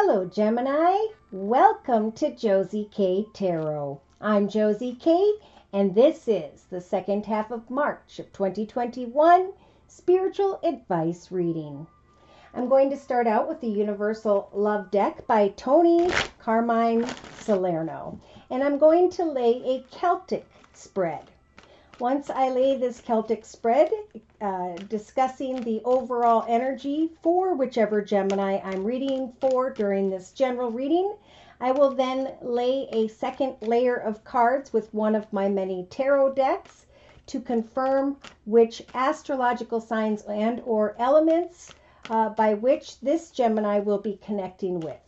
Hello, Gemini. Welcome to Josie K Tarot. I'm Josie K, and this is the second half of March of 2021 spiritual advice reading. I'm going to start out with the Universal Love Deck by Tony Carmine Salerno, and I'm going to lay a Celtic spread. Once I lay this Celtic spread, discussing the overall energy for whichever Gemini I'm reading for during this general reading, I will then lay a second layer of cards with one of my many tarot decks to confirm which astrological signs and or elements by which this Gemini will be connecting with.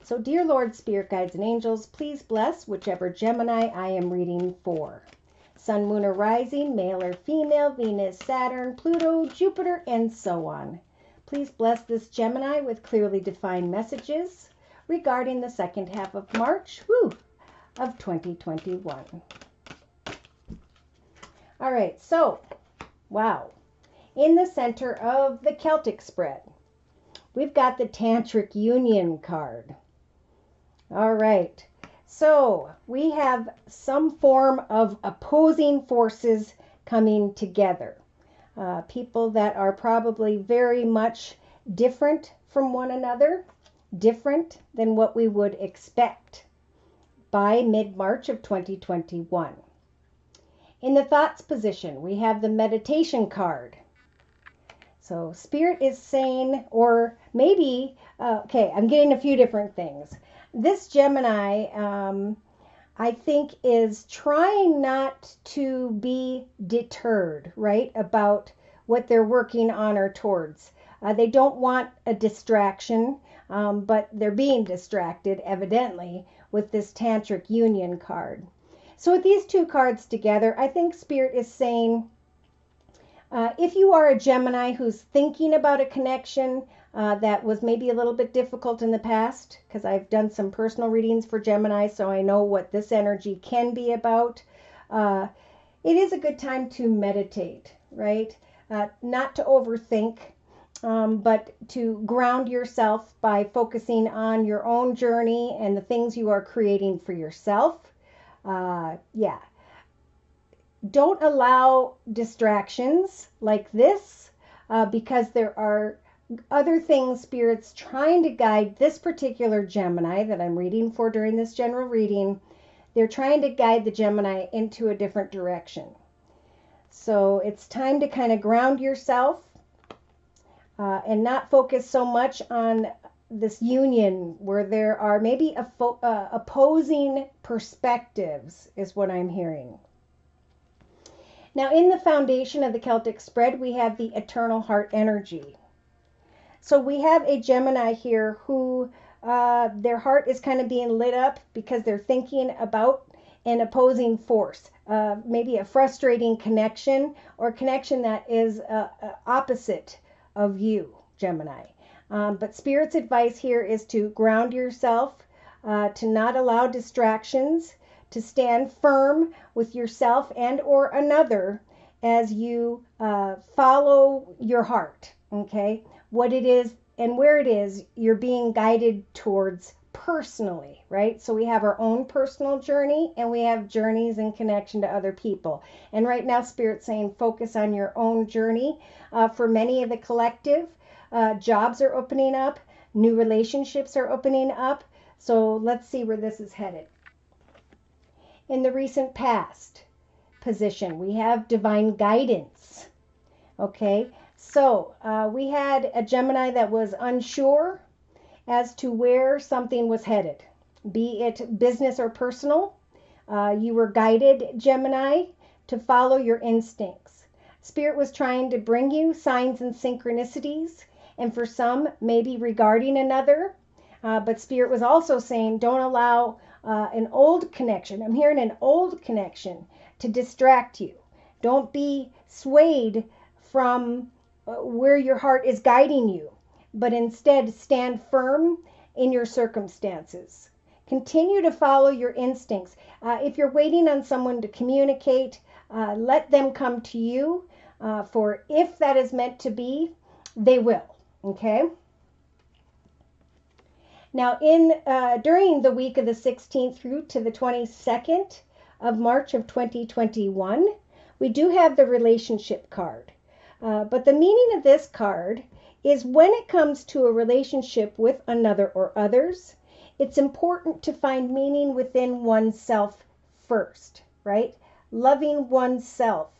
So, dear Lord, Spirit Guides, and Angels, please bless whichever Gemini I am reading for. Sun, Moon, or Rising, male or female, Venus, Saturn, Pluto, Jupiter, and so on. Please bless this Gemini with clearly defined messages regarding the second half of March of 2021. All right, so, wow. In the center of the Celtic spread, we've got the Tantric Union card. All right. So we have some form of opposing forces coming together. People that are probably very much different from one another, different than what we would expect by mid-March of 2021. In the thoughts position, we have the meditation card. So Spirit is saying, or maybe, okay, I'm getting a few different things. This Gemini, I think, is trying not to be deterred, right, about what they're working on or towards. They don't want a distraction, but they're being distracted, evidently, with this Tantric Union card. So with these two cards together, I think Spirit is saying, if you are a Gemini who's thinking about a connection, that was maybe a little bit difficult in the past, because I've done some personal readings for Gemini, so I know what this energy can be about. It is a good time to meditate, right? Not to overthink, but to ground yourself by focusing on your own journey and the things you are creating for yourself. Yeah. Don't allow distractions like this, because there are other things Spirit's trying to guide this particular Gemini that I'm reading for during this general reading. They're trying to guide the Gemini into a different direction. So it's time to kind of ground yourself and not focus so much on this union where there are maybe opposing perspectives is what I'm hearing. Now, in the foundation of the Celtic spread, we have the eternal heart energy. So we have a Gemini here who their heart is kind of being lit up because they're thinking about an opposing force, maybe a frustrating connection or connection that is opposite of you, Gemini. But Spirit's advice here is to ground yourself, to not allow distractions, to stand firm with yourself and or another as you follow your heart, okay? What it is and where it is you're being guided towards personally, right? So we have our own personal journey and we have journeys in connection to other people. And right now Spirit's saying focus on your own journey. For many of the collective, jobs are opening up, new relationships are opening up. So let's see where this is headed. In the recent past position, we have divine guidance. Okay, so we had a Gemini that was unsure as to where something was headed, be it business or personal. You were guided, Gemini, to follow your instincts. Spirit was trying to bring you signs and synchronicities, and for some, maybe regarding another. But Spirit was also saying, don't allow an old connection. I'm hearing an old connection to distract you. Don't be swayed from where your heart is guiding you, but instead stand firm in your circumstances. Continue to follow your instincts. If you're waiting on someone to communicate, let them come to you, for if that is meant to be, they will. Okay? Now, during the week of the 16th through to the 22nd of March of 2021, we do have the relationship card. But the meaning of this card is when it comes to a relationship with another or others, it's important to find meaning within oneself first, right? Loving oneself.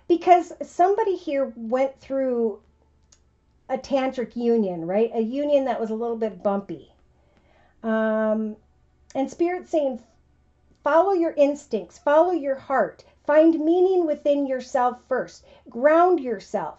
Because somebody here went through a tantric union, right? A union that was a little bit bumpy. And Spirit's saying, follow your instincts, follow your heart, find meaning within yourself first, ground yourself.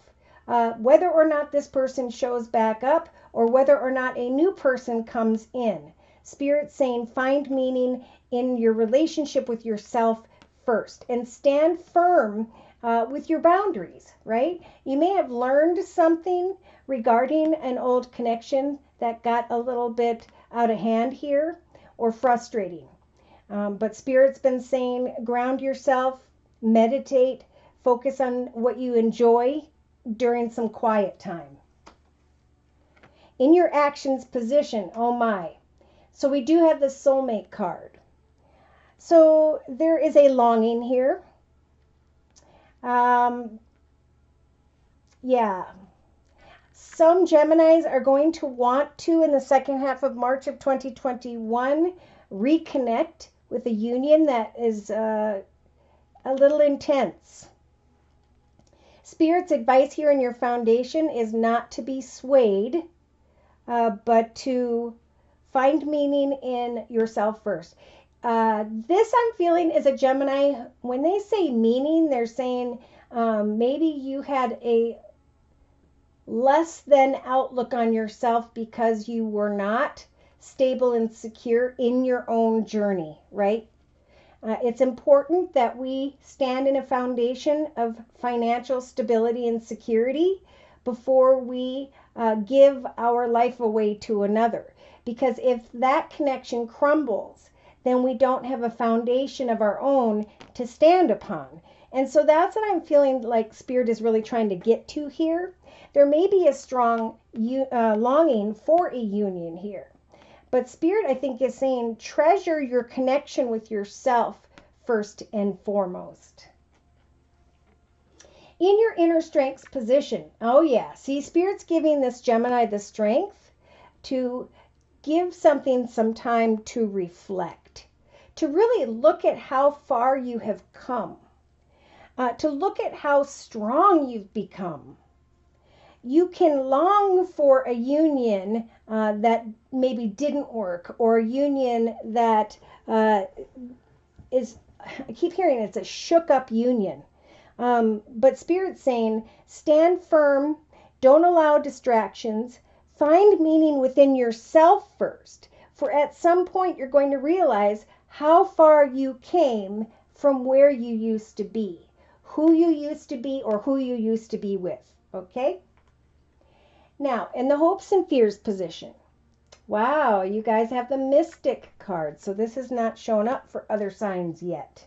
Whether or not this person shows back up or whether or not a new person comes in. Spirit's saying, find meaning in your relationship with yourself first and stand firm with your boundaries, right? You may have learned something regarding an old connection that got a little bit out of hand here or frustrating. But Spirit's been saying, ground yourself, meditate, focus on what you enjoy during some quiet time. In your actions position, oh my. So we do have the soulmate card. So there is a longing here. Yeah. Some Geminis are going to want to, in the second half of March of 2021, reconnect with a union that is a little intense. Spirit's advice here in your foundation is not to be swayed, but to find meaning in yourself first. This I'm feeling is a Gemini. When they say meaning, they're saying maybe you had a less than outlook on yourself because you were not stable and secure in your own journey, right? It's important that we stand in a foundation of financial stability and security before we give our life away to another. Because if that connection crumbles, then we don't have a foundation of our own to stand upon. And so that's what I'm feeling like Spirit is really trying to get to here. There may be a strong longing for a union here. But Spirit, I think, is saying treasure your connection with yourself first and foremost. In your inner strengths position, oh yeah, see, Spirit's giving this Gemini the strength to give something some time to reflect, to really look at how far you have come, to look at how strong you've become. You can long for a union that maybe didn't work, or a union that is, I keep hearing it's a shook up union. But Spirit's saying, stand firm, don't allow distractions, find meaning within yourself first. For at some point you're going to realize how far you came from where you used to be, who you used to be, or who you used to be with, okay? Now, in the hopes and fears position, wow, you guys have the Mystic card, so this has not shown up for other signs yet.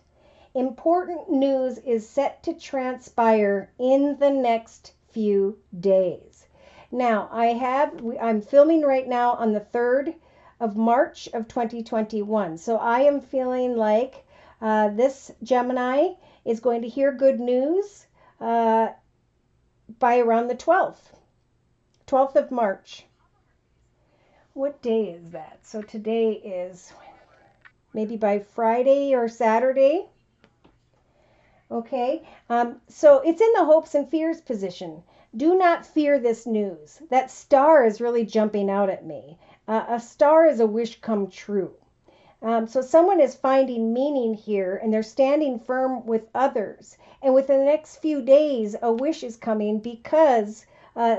Important news is set to transpire in the next few days. Now, I'm filming right now on the 3rd of March of 2021, so I am feeling like this Gemini is going to hear good news by around the 12th of March. What day is that? So today is maybe by Friday or Saturday. Okay, so it's in the hopes and fears position. Do not fear this news. That star is really jumping out at me. A star is a wish come true. So someone is finding meaning here, and they're standing firm with others. And within the next few days, a wish is coming because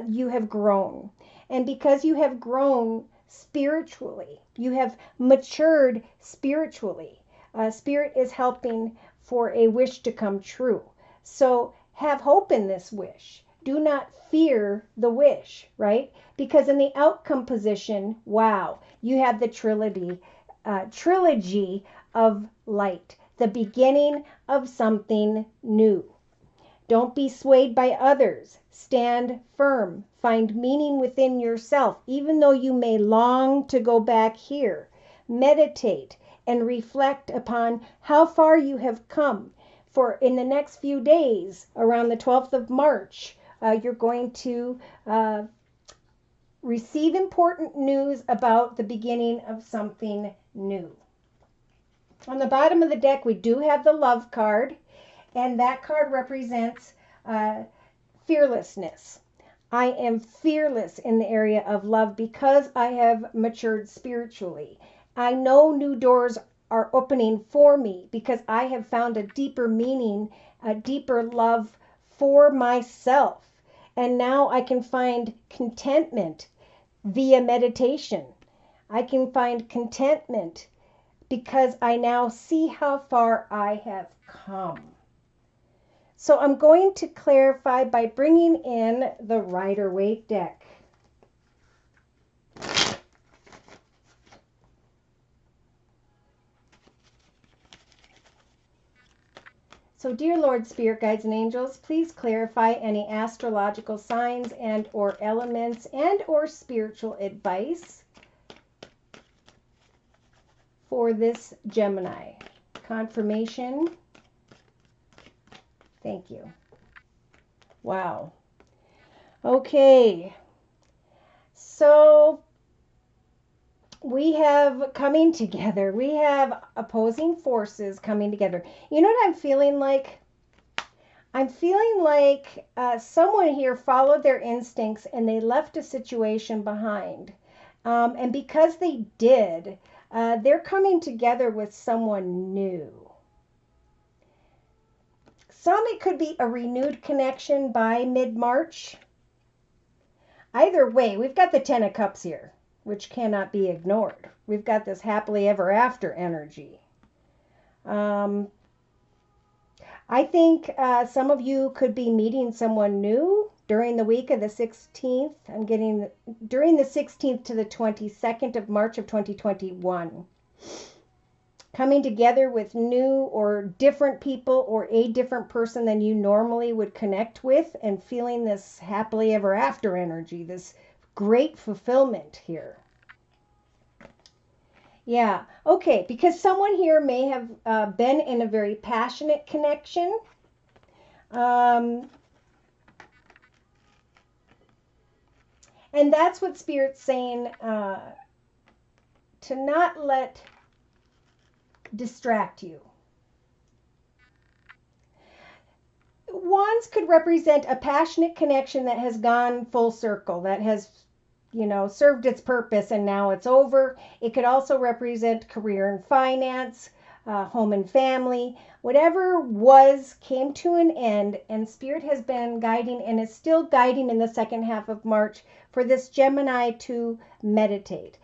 you have grown. And because you have grown spiritually, you have matured spiritually. Spirit is helping for a wish to come true. So have hope in this wish. Do not fear the wish, right? Because in the outcome position, wow, you have the trilogy of light, the beginning of something new. Don't be swayed by others. Stand firm. Find meaning within yourself, even though you may long to go back here. Meditate and reflect upon how far you have come. For in the next few days, around the 12th of March, you're going to receive important news about the beginning of something new. On the bottom of the deck, we do have the love card, and that card represents fearlessness. I am fearless in the area of love because I have matured spiritually. I know new doors are opening for me because I have found a deeper meaning, a deeper love for myself. And now I can find contentment via meditation. I can find contentment because I now see how far I have come. So I'm going to clarify by bringing in the Rider-Waite deck. So dear Lord, Spirit Guides and Angels, please clarify any astrological signs and or elements and or spiritual advice for this Gemini. Confirmation. Thank you. Wow. Okay. So we have coming together. We have opposing forces coming together. You know what I'm feeling like? I'm feeling like someone here followed their instincts and they left a situation behind. And because they did, they're coming together with someone new. Some, it could be a renewed connection by mid-March. Either way, we've got the Ten of Cups here, which cannot be ignored. We've got this happily ever after energy. I think some of you could be meeting someone new during the week of the 16th. I'm getting during the 16th to the 22nd of March of 2021. Coming together with new or different people or a different person than you normally would connect with and feeling this happily ever after energy, this great fulfillment here. Yeah, okay, because someone here may have been in a very passionate connection. And that's what Spirit's saying, to not let distract you. Wands could represent a passionate connection that has gone full circle, that has, you know, served its purpose and now it's over. It could also represent career and finance, home and family. Whatever was came to an end, and Spirit has been guiding and is still guiding in the second half of March for this Gemini to meditate.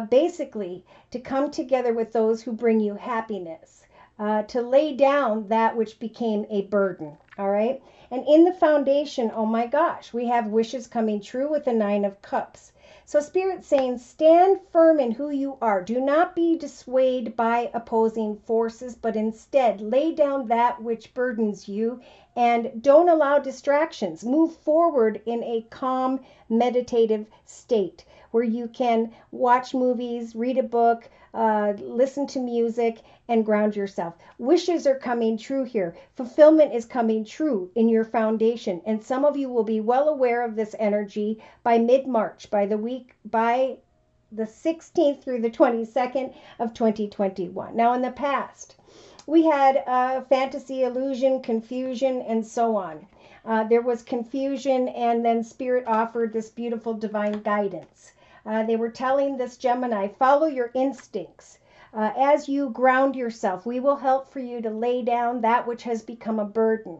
Basically, to come together with those who bring you happiness, to lay down that which became a burden, all right? And in the foundation, oh my gosh, we have wishes coming true with the Nine of Cups. So Spirit's saying, stand firm in who you are. Do not be dissuaded by opposing forces, but instead lay down that which burdens you and don't allow distractions. Move forward in a calm, meditative state where you can watch movies, read a book, listen to music, and ground yourself. Wishes are coming true here. Fulfillment is coming true in your foundation. And some of you will be well aware of this energy by mid-March, by the 16th through the 22nd of 2021. Now, in the past, we had fantasy, illusion, confusion, and so on. There was confusion, and then Spirit offered this beautiful divine guidance. They were telling this Gemini, follow your instincts. As you ground yourself, we will help for you to lay down that which has become a burden,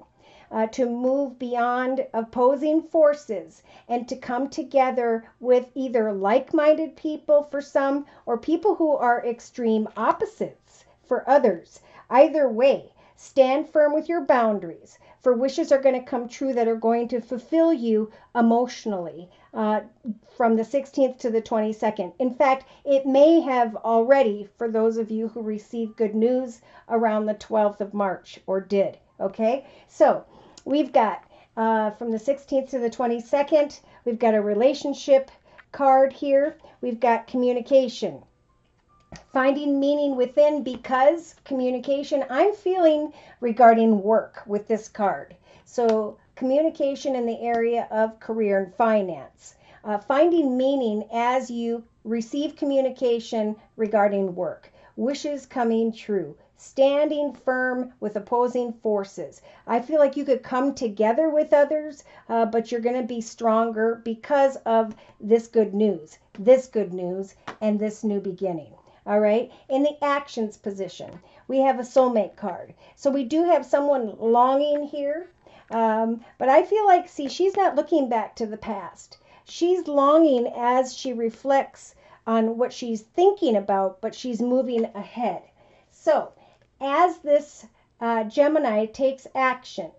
to move beyond opposing forces, and to come together with either like-minded people for some, or people who are extreme opposites for others. Either way, stand firm with your boundaries, for wishes are going to come true that are going to fulfill you emotionally from the 16th to the 22nd. In fact, it may have already for those of you who received good news around the 12th of March or did. Okay, so we've got from the 16th to the 22nd, we've got a relationship card here. We've got communication. Finding meaning within, because communication, I'm feeling regarding work with this card. So communication in the area of career and finance. Finding meaning as you receive communication regarding work. Wishes coming true. Standing firm with opposing forces. I feel like you could come together with others, but you're going to be stronger because of this good news, and this new beginning. All right. In the actions position, we have a soulmate card. So we do have someone longing here. But I feel like, see, she's not looking back to the past. She's longing as she reflects on what she's thinking about, but she's moving ahead. So as this Gemini takes action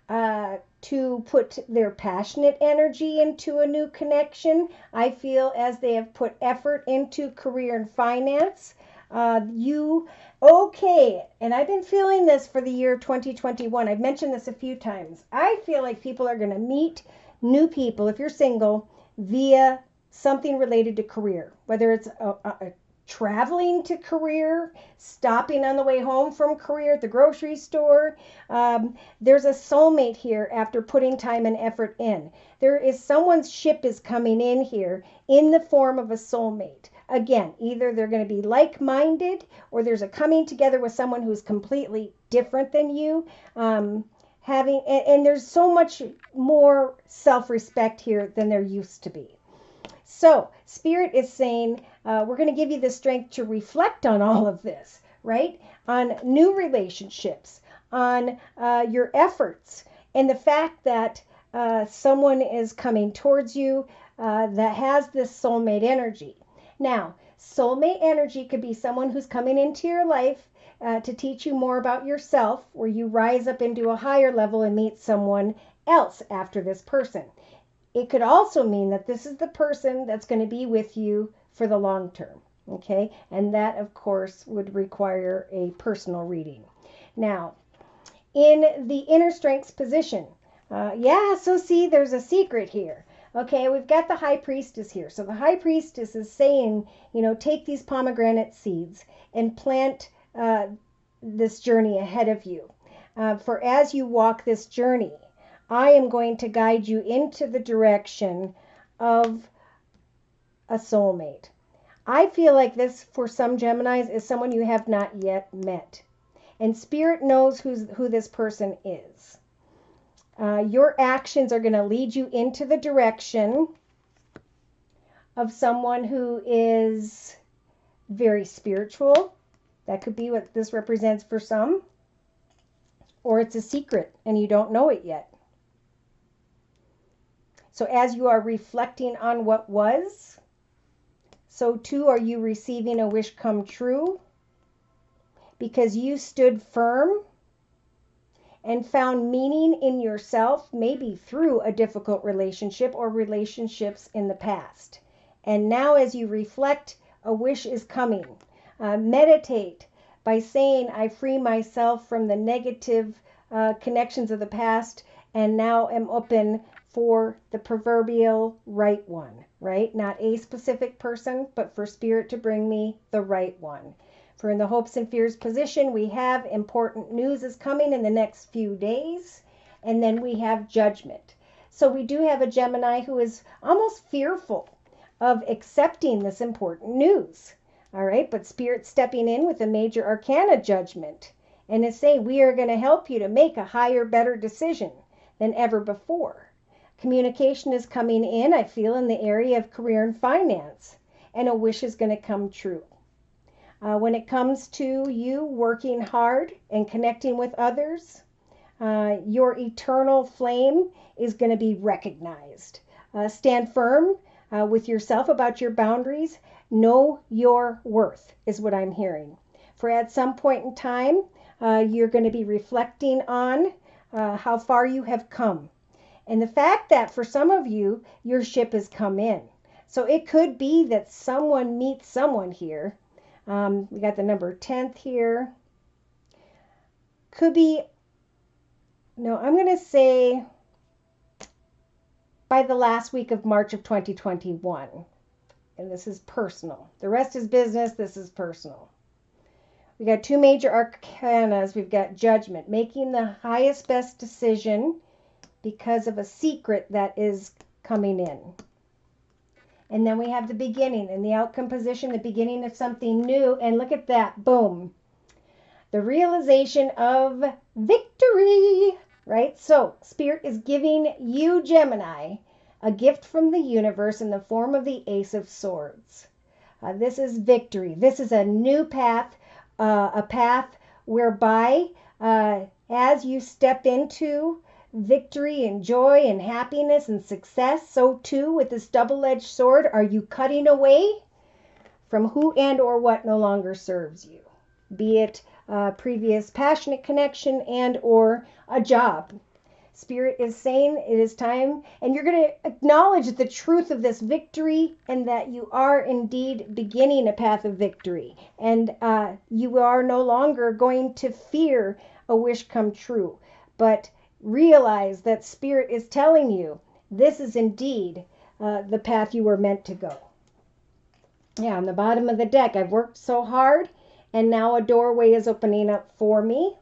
to put their passionate energy into a new connection, I feel as they have put effort into career and finance, okay, and I've been feeling this for the year 2021. I've mentioned this a few times. I feel like people are going to meet new people, if you're single, via something related to career, whether it's traveling to career, stopping on the way home from career at the grocery store. There's a soulmate here after putting time and effort in. There is someone's ship is coming in here in the form of a soulmate. Again, either they're going to be like-minded, or there's a coming together with someone who's completely different than you. And there's so much more self-respect here than there used to be. So Spirit is saying, we're going to give you the strength to reflect on all of this, right? On new relationships, on your efforts, and the fact that someone is coming towards you that has this soulmate energy. Now, soulmate energy could be someone who's coming into your life to teach you more about yourself, where you rise up into a higher level and meet someone else after this person. It could also mean that this is the person that's going to be with you for the long term, okay? And that, of course, would require a personal reading. Now, in the inner strengths position, so see, there's a secret here. Okay, we've got the High Priestess here. So the High Priestess is saying, take these pomegranate seeds and plant this journey ahead of you. For as you walk this journey, I am going to guide you into the direction of a soulmate. I feel like this, for some Geminis, is someone you have not yet met. And Spirit knows who this person is. Your actions are going to lead you into the direction of someone who is very spiritual. That could be what this represents for some. Or it's a secret and you don't know it yet. So as you are reflecting on what was, so too are you receiving a wish come true, because you stood firm and found meaning in yourself, maybe through a difficult relationship or relationships in the past. And now as you reflect, a wish is coming. Meditate by saying, I free myself from the negative connections of the past and now am open for the proverbial right one, right? Not a specific person, but for Spirit to bring me the right one. For in the hopes and fears position, we have important news is coming in the next few days. And then we have judgment. So we do have a Gemini who is almost fearful of accepting this important news. All right, but Spirit stepping in with a major arcana judgment. And is saying, we are going to help you to make a higher, better decision than ever before. Communication is coming in, I feel, in the area of career and finance. And a wish is going to come true. When it comes to you working hard and connecting with others, your eternal flame is going to be recognized. Stand firm with yourself about your boundaries. Know your worth is what I'm hearing. For at some point in time, you're going to be reflecting on how far you have come. And the fact that for some of you, your ship has come in. So it could be that someone meets someone here. We got the number 10th here. Could be No, I'm going to say by the last week of March of 2021. And this is personal. The rest is business. This is personal. We got two major arcanas. We've got Judgment, making the highest, best decision because of a secret that is coming in. And then we have the beginning and the outcome position, the beginning of something new. And look at that. Boom. The realization of victory, right? So Spirit is giving you, Gemini, a gift from the universe in the form of the Ace of Swords. This is victory. This is a new path, a path whereby as you step into victory and joy and happiness and success, so too with this double-edged sword, are you cutting away from who and or what no longer serves you, be it previous passionate connection and or a job. Spirit is saying it is time, and you're going to acknowledge the truth of this victory and that you are indeed beginning a path of victory. And you are no longer going to fear a wish come true, but realize that Spirit is telling you this is indeed the path you were meant to go. Yeah, on the bottom of the deck, I've worked so hard, and now a doorway is opening up for me.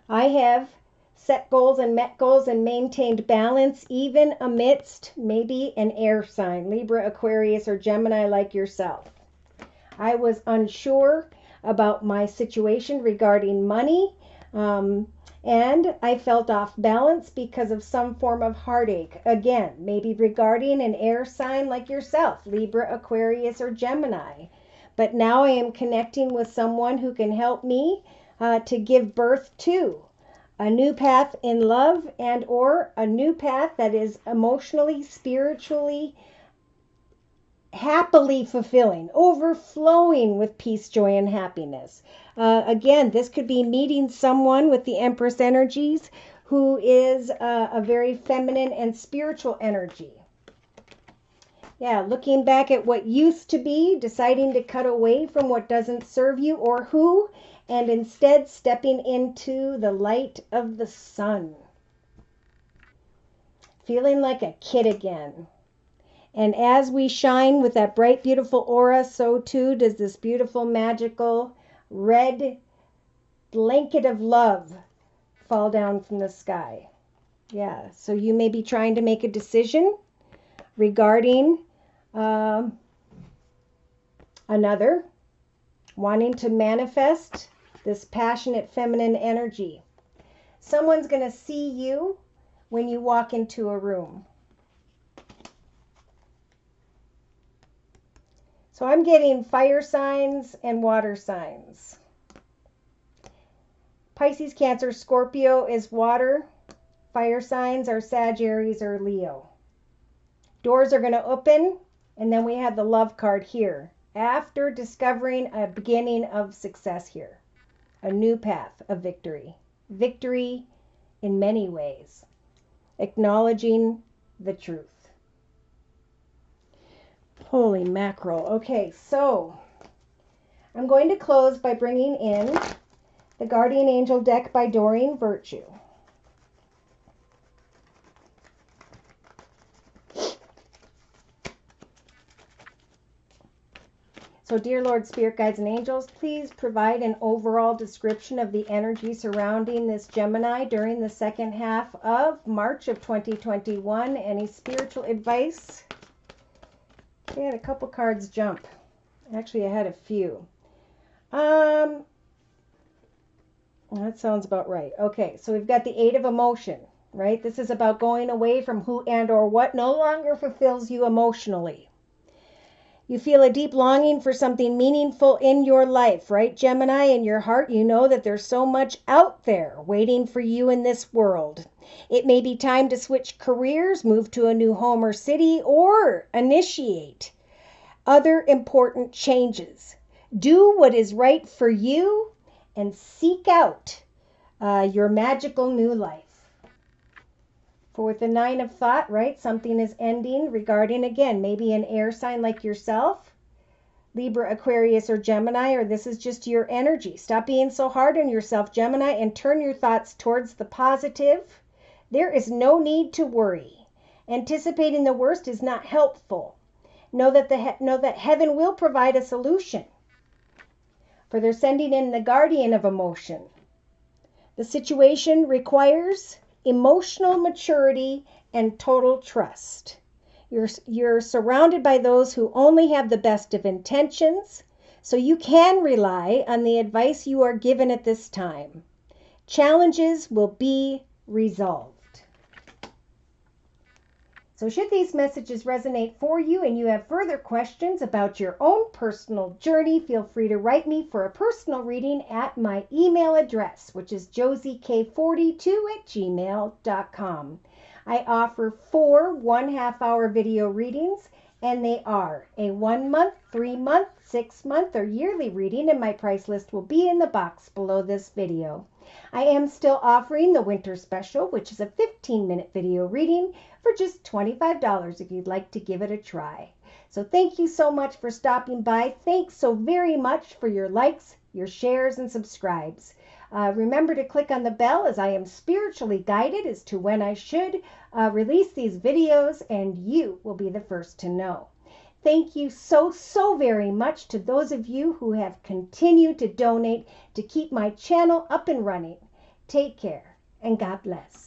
I have set goals and met goals and maintained balance even amidst maybe an air sign, Libra, Aquarius, or Gemini like yourself. I was unsure about my situation regarding money, and I felt off balance because of some form of heartache. Again, maybe regarding an air sign like yourself, Libra, Aquarius, or Gemini. But now I am connecting with someone who can help me to give birth to a new path in love and or a new path that is emotionally, spiritually, happily fulfilling, overflowing with peace, joy, and happiness. Again, this could be meeting someone with the Empress energies who is a very feminine and spiritual energy. Yeah, looking back at what used to be, deciding to cut away from what doesn't serve you or who, and instead stepping into the light of the sun. Feeling like a kid again. And as we shine with that bright, beautiful aura, so too does this beautiful, magical, red blanket of love fall down from the sky. Yeah, so you may be trying to make a decision regarding another, wanting to manifest this passionate feminine energy. Someone's going to see you when you walk into a room. So I'm getting fire signs and water signs. Pisces, Cancer, Scorpio is water. Fire signs are Sag, Aries, or Leo. Doors are going to open, and then we have the love card here. After discovering a beginning of success here. A new path of victory. Victory in many ways. Acknowledging the truth. Holy mackerel. Okay, so I'm going to close by bringing in the Guardian Angel deck by Doreen Virtue. So, dear Lord, Spirit, Guides, and Angels, please provide an overall description of the energy surrounding this Gemini during the second half of March of 2021. Any spiritual advice? I had a couple cards jump. Actually, I had a few. That sounds about right. Okay, so we've got the Eight of Emotion, right? This is about going away from who and or what no longer fulfills you emotionally. You feel a deep longing for something meaningful in your life, right, Gemini? In your heart, you know that there's so much out there waiting for you in this world. It may be time to switch careers, move to a new home or city, or initiate other important changes. Do what is right for you and seek out your magical new life. For with the Nine of Thought, right, something is ending regarding, again, maybe an air sign like yourself. Libra, Aquarius, or Gemini, or this is just your energy. Stop being so hard on yourself, Gemini, and turn your thoughts towards the positive. There is no need to worry. Anticipating the worst is not helpful. Know that heaven will provide a solution. For they're sending in the guardian of emotion. The situation requires emotional maturity and total trust. You're surrounded by those who only have the best of intentions, so you can rely on the advice you are given at this time. Challenges will be resolved. So should these messages resonate for you and you have further questions about your own personal journey, feel free to write me for a personal reading at my email address, which is josiek42@gmail.com. I offer 4 1/2-hour video readings, and they are a 1-month, 3-month, 6-month, or yearly reading, and my price list will be in the box below this video. I am still offering the winter special, which is a 15-minute video reading for just $25 if you'd like to give it a try. So thank you so much for stopping by. Thanks so very much for your likes, your shares, and subscribes. Remember to click on the bell as I am spiritually guided as to when I should release these videos, and you will be the first to know. Thank you so very much to those of you who have continued to donate to keep my channel up and running. Take care, and God bless.